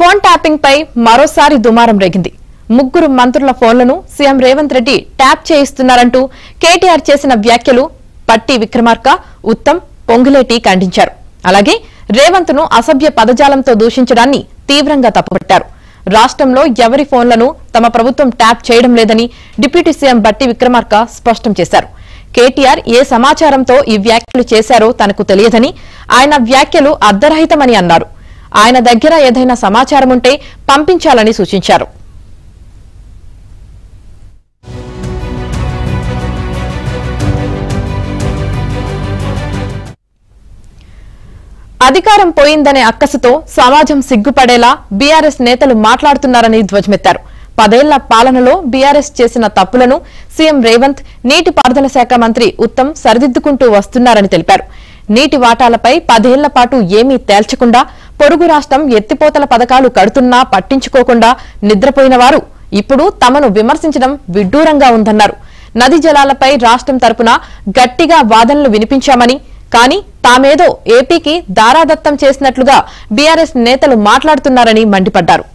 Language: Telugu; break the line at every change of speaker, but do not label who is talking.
ఫోన్ ట్యాపింగ్ పై మరోసారి దుమారం రేగింది. ముగ్గురు మంత్రుల ఫోన్లను సీఎం రేవంత్ రెడ్డి ట్యాప్ చేయిస్తున్నారంటూ కేటీఆర్ చేసిన వ్యాఖ్యలు పట్టి విక్రమార్క, ఉత్తమ్, పొంగులేటి ఖండించారు. అలాగే రేవంత్ ను అసభ్య పదజాలంతో దూషించడాన్ని తీవ్రంగా తప్పుపట్టారు. రాష్ట్రంలో ఎవరి ఫోన్లను తమ ప్రభుత్వం ట్యాప్ చేయడం లేదని డిప్యూటీ సీఎం బట్టి విక్రమార్క స్పష్టం చేశారు. కేటీఆర్ ఏ సమాచారంతో ఈ వ్యాఖ్యలు చేశారో తనకు తెలియదని, ఆయన వ్యాఖ్యలు అర్ధరహితమని అన్నారు. ఆయన దగ్గర ఏదైనా సమాచారం ఉంటే పంపించాలని సూచించారు. అధికారం పోయిందనే అక్కసుతో సమాజం సిగ్గుపడేలా బీఆర్ఎస్ నేతలు మాట్లాడుతున్నారని ధ్వజమెత్తారు. 10 ఏళ్ల పాలనలో బీఆర్ఎస్ చేసిన తప్పులను సీఎం రేవంత్, నీటిపారుదల శాఖ మంత్రి ఉత్తమ్ సరిదిద్దుకుంటూ వస్తున్నారని తెలిపారు. నీటి వాటాలపై 10 ఏళ్ల పాటు ఏమీ తేల్చకుండా, పొరుగు రాష్ట్రం ఎత్తిపోతల పథకాలు కడుతున్నా పట్టించుకోకుండా నిద్రపోయిన వారు ఇప్పుడు తమను విమర్శించడం విడ్డూరంగా ఉందన్నారు. నదీ జలాలపై రాష్ట్రం తరపున గట్టిగా వాదనలు వినిపించామని, కానీ తామేదో ఏపీకి దారాదత్తం చేసినట్లుగా బీఆర్ఎస్ నేతలు మాట్లాడుతున్నారని మండిపడ్డారు.